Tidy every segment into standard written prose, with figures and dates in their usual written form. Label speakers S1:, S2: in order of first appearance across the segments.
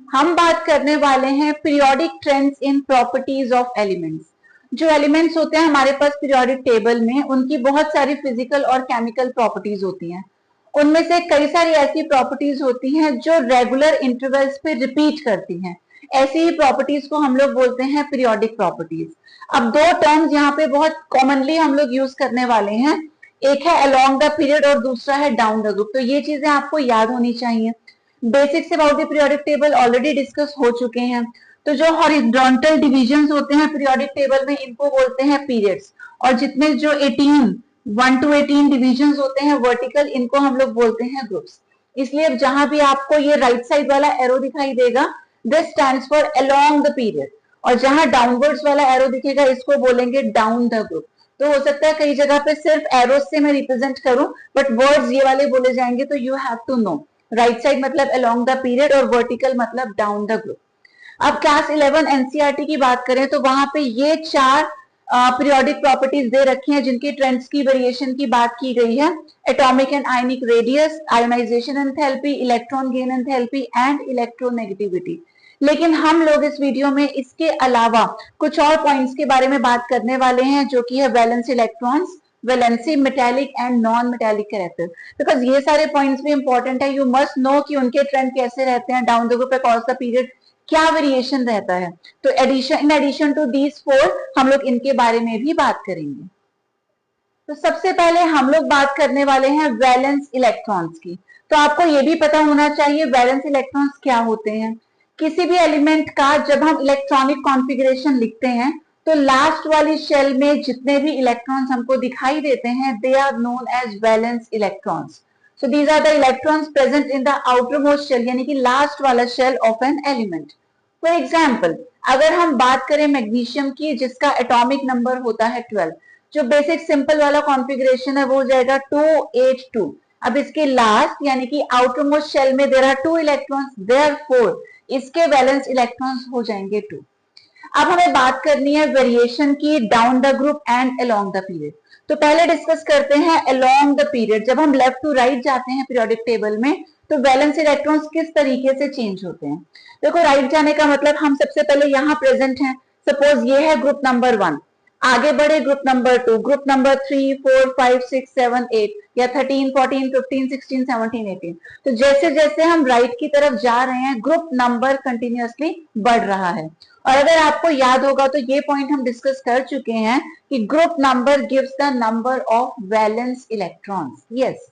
S1: हम बात करने वाले हैं periodic trends in properties of elements. जो एलिमेंट्स होते हैं हमारे पास पीरियोडिक टेबल में, उनकी बहुत सारी फिजिकल और केमिकल प्रॉपर्टीज होती हैं। उनमें से कई सारी ऐसी प्रॉपर्टीज होती हैं जो रेगुलर इंटरवल्स पे रिपीट करती हैं। ऐसी ही प्रॉपर्टीज को हम लोग बोलते हैं पीरियोडिक प्रॉपर्टीज। अब दो टर्म्स यहाँ पे बहुत कॉमनली हम लोग यूज करने वाले हैं, एक है अलोंग द पीरियड और दूसरा है डाउन द ग्रुप। तो ये चीजें आपको याद होनी चाहिए। Basics about the periodic table already discuss हो चुके हैं। तो जो हॉरिजॉन्टल डिविजन्स होते हैं पीरियोडिक टेबल में, इनको बोलते हैं पीरियड्स। और जितने जो 1 to 18 डिविजन्स होते हैं वर्टिकल, इनको हम लोग बोलते हैं ग्रुप्स। इसलिए अब जहां भी आपको ये राइट साइड वाला एरो दिखाई देगा, this stands for along the period, और जहां डाउनवर्ड्स वाला एरो दिखेगा इसको बोलेंगे डाउन द ग्रुप। तो हो सकता है कई जगह पे सिर्फ एरोस से मैं रिप्रेजेंट करूं, बट वर्ड्स ये वाले बोले जाएंगे, तो you have to know right side मतलब अलोंग द पीरियड और वर्टिकल मतलब डाउन द ग्रुप। अब क्लास 11 एनसीईआरटी की बात करें तो वहां पे ये चार पीरियोडिक प्रॉपर्टीज दे रखी हैं जिनकी ट्रेंड्स की वेरिएशन की बात की गई है। Atomic and ionic radius, ionisation enthalpy, electron gain enthalpy and electronegativity. लेकिन हम लोग इस वीडियो में इसके अलावा कुछ और पॉइंट्स के बारे में बात करने वाले हैं, जो कि है valence electrons, valency, metallic and non metallic character. Because ये सारे पॉइंट्स भी इंपॉर्टेंट है, यू मस्ट नो कि उनके ट्रेंड कैसे रहते हैं, down the group across the period क्या वेरिएशन रहता है। तो in addition to these four हम लोग इनके बारे में भी बात करेंगे। तो सबसे पहले हम लोग बात करने वाले हैं वैलेंस इलेक्ट्रॉन्स की। तो आपको ये भी पता होना चाहिए वैलेंस इलेक्ट्रॉन्स क्या होते हैं। किसी भी एलिमेंट का जब हम इलेक्ट्रॉनिक कॉन्फ़िगरेशन लिखते हैं तो लास्ट वाली शेल में जितने भी इलेक्ट्रॉन्स हमको दिखाई देते हैं, they are known as valence electrons. So these are the electrons present in the outermost shell, यानी कि लास्ट वाला shell of an element. For example, अगर हम बात करें मैग्नीशियम की, जिसका एटॉमिक नंबर होता है 12, जो बेसिक सिंपल वाला कॉन्फ़िगरेशन है वो हो जाएगा 282। अब इसके लास्ट यानी कि आउटर मोस्ट शेल में देयर आर 2 इलेक्ट्रॉन्स, देयरफॉर इसके वैलेंस इलेक्ट्रॉन्स हो जाएंगे 2। अब हमें बात करनी है वेरिएशन की down the group and along the period. तो पहले डिस्कस करते हैं अलोंग द पीरियड। जब हम लेफ्ट टू राइट जाते हैं पीरियोडिक टेबल में तो वैलेंस इलेक्ट्रॉन्स किस तरीके से चेंज होते हैं। देखो, राइट जाने का मतलब हम सबसे पहले यहाँ प्रेजेंट हैं। सपोज ये है ग्रुप नंबर 1, आगे बढ़े ग्रुप नंबर 2, ग्रुप नंबर 3, 4, 5, 6, 7, 8 या 13, 14, 15, 16, 17, 18। तो जैसे जैसे हम राइट की तरफ जा रहे हैं ग्रुप नंबर कंटिन्यूअसली बढ़ रहा है। और अगर आपको याद होगा तो ये पॉइंट हम डिस्कस कर चुके हैं कि group number gives the number of valence electrons. Yes,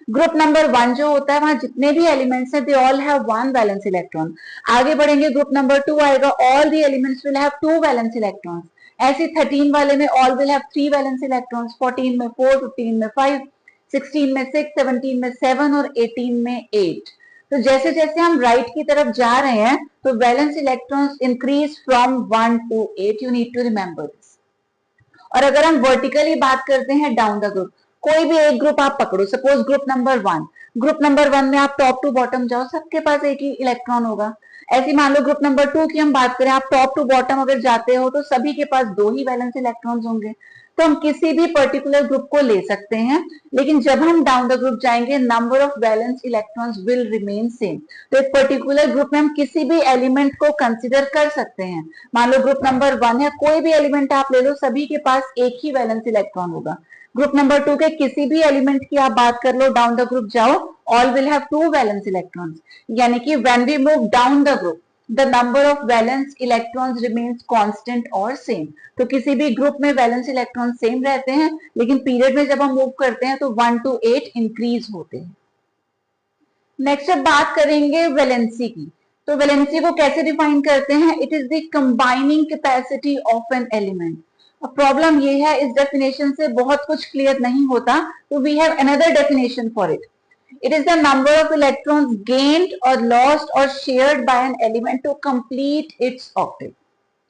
S1: group number 1 जो होता है वहां जितने भी एलिमेंट्स हैं they all have 1 valence electron. आगे बढ़ेंगे ग्रुप नंबर 2 आएगा, all the elements will have 2 valence electrons. ऐसे 13 वाले में all will have 3 valence electrons, 14 में 4, 15 में 5, 16 में 6, 17 में 7 और 18 में 8। तो जैसे जैसे हम राइट की तरफ जा रहे हैं तो valence electrons increase from 1 to 8, you need to remember this. और अगर हम वर्टिकली बात करते हैं डाउन द ग्रुप, कोई भी एक ग्रुप आप पकड़ो, suppose group number 1, group number 1 में आप टॉप टू बॉटम जाओ, सबके पास एक ही इलेक्ट्रॉन होगा। ऐसे मान लो ग्रुप नंबर 2 की हम बात करें, आप टॉप टू बॉटम अगर जाते हो तो सभी के पास 2 ही वैलेंस इलेक्ट्रॉन्स होंगे। तो हम किसी भी पर्टिकुलर ग्रुप को ले सकते हैं, लेकिन जब हम डाउन द ग्रुप जाएंगे number of valence electrons will remain same. तो एक पर्टिकुलर ग्रुप में हम किसी भी एलिमेंट को कंसिडर कर सकते हैं। मान लो ग्रुप नंबर 1 है, कोई भी एलिमेंट आप ले लो, सभी के पास एक ही वैलेंस इलेक्ट्रॉन होगा। ग्रुप नंबर 2 के किसी भी एलिमेंट की आप बात कर लो, डाउन द ग्रुप जाओ, all will have 2 valence electrons. यानी कि when we move down the group the number of valence electrons remains constant और same। तो किसी भी ग्रुप में वैलेंस इलेक्ट्रॉन सेम रहते हैं, लेकिन पीरियड में जब हम मूव करते हैं तो 1 to 8 इंक्रीज होते हैं। नेक्स्ट अब बात करेंगे वैलेंसी की। तो वैलेंसी को कैसे डिफाइन करते हैं? It is the combining capacity of an element. अब प्रॉब्लम ये है, इस डेफिनेशन से बहुत कुछ क्लियर नहीं होता, तो we have another definition for it. It is the number of electrons gained or lost or shared by an element to complete its octet।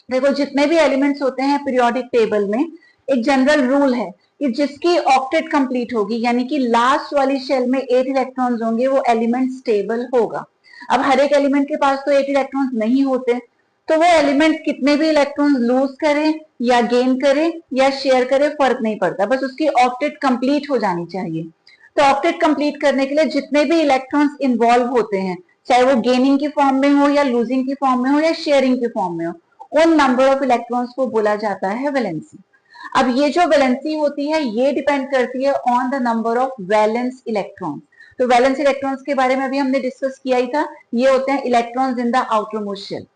S1: देखो, जितने भी एलिमेंट्स होते हैं पीरियोडिक टेबल में एक जनरल रूल है कि जिसकी ऑक्टेट कंप्लीट होगी, यानी कि लास्ट वाली शेल में 8 इलेक्ट्रॉन्स होंगे, वो एलिमेंट स्टेबल होगा। अब हर एक एलिमेंट के पास तो 8 इलेक्ट्रॉन्स नहीं होते, तो वो एलिमेंट कितने भी इलेक्ट्रॉन्स लूज करे या गेन करे या शेयर करे फर्क नहीं पड़ता, बस उसकी ऑक्टेट कंप्लीट हो जानी चाहिए। तो ऑक्टेट कंप्लीट करने के लिए जितने भी इलेक्ट्रॉन्स इन्वॉल्व होते हैं, चाहे वो गेनिंग की फॉर्म में हो या लूजिंग की फॉर्म में हो या शेयरिंग की फॉर्म में हो, उन नंबर ऑफ इलेक्ट्रॉन्स को बोला जाता है वैलेंसी। अब ये जो वैलेंसी होती है ये डिपेंड करती है on the number of valence electrons. तो वैलेंस इलेक्ट्रॉन्स के बारे में अभी हमने डिस्कस किया ही था, ये होते हैं electrons in the outermost shell.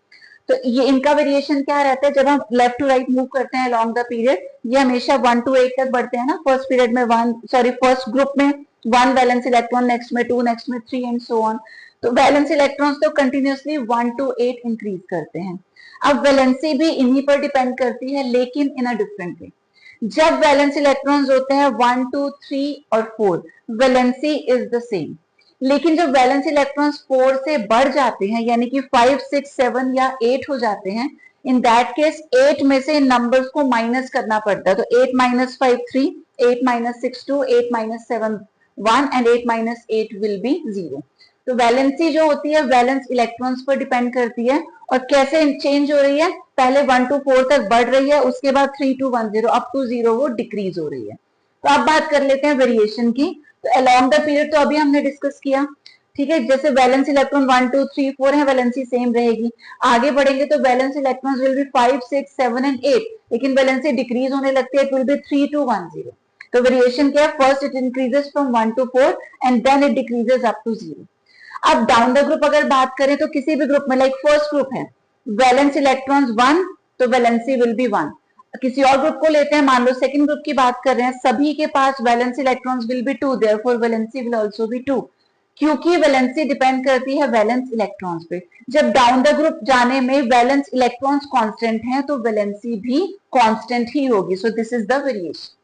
S1: तो ये इनका वेरिएशन क्या रहता है, जब हम लेफ्ट टू राइट मूव करते हैं अलोंग द पीरियड, ये हमेशा 1 to 8 तक बढ़ते हैं ना। फर्स्ट पीरियड में फर्स्ट ग्रुप में 1 वैलेंस इलेक्ट्रॉन, नेक्स्ट में 2, नेक्स्ट में 3 एंड सो ऑन। तो वैलेंस इलेक्ट्रॉन्स तो कंटिन्यूअसली 1 to 8 इंक्रीज करते हैं। अब वैलेंसी भी इन्हीं पर डिपेंड करती है, लेकिन इन अ डिफरेंट वे। जब वैलेंस इलेक्ट्रॉन्स होते हैं 1, 2, 3 और 4, वैलेंसी इज द सेम। लेकिन जब वैलेंस इलेक्ट्रॉन्स 4 से बढ़ जाते हैं, यानी कि 5, 6, 7 या 8 हो जाते हैं, इन दैट केस 8 में से इन नंबर्स को माइनस करना पड़ता है। तो 8 minus 5 3, 8 minus 6 2, 8 minus 7 1 and 8 minus 8 will be 0। तो वैलेंसी जो होती है वैलेंस इलेक्ट्रॉन्स पर डिपेंड करती है और कैसे चेंज हो रही है, पहले 1 to 4 तक बढ़ रही है, उसके बाद 3 to 1 0 अप टू 0 वो डिक्रीज हो रही है। तो अब बात कर लेते हैं वेरिएशन की। तो अलोंग द पीरियड तो अभी हमने डिस्कस किया, ठीक है। जैसे वैलेंस इलेक्ट्रॉन 1 2 3 4 है, वैलेंसी सेम रहेगी। आगे बढ़ेंगे तो valence electrons will B 5 6 7 and 8, लेकिन वैलेंसी डिक्रीज होने लगती है, इट विल बी 3 to 1 0। तो वेरिएशन क्या है, first it increases from 1 to 4 and then it decreases up to 0। अब डाउन द ग्रुप अगर बात करें तो किसी भी ग्रुप में, लाइक फर्स्ट ग्रुप है, वैलेंस इलेक्ट्रॉन्स 1, तो वैलेंसी विल बी 1। किसी और ग्रुप को लेते हैं, मान लो सेकंड ग्रुप की बात कर रहे हैं, सभी के पास valence electrons will be 2, therefore valency will also be 2, क्योंकि वैलेंसी डिपेंड करती है वैलेंस इलेक्ट्रॉन्स पे। जब डाउन द ग्रुप जाने में वैलेंस इलेक्ट्रॉन्स कांस्टेंट हैं तो वैलेंसी भी कांस्टेंट ही होगी। So this is the variation.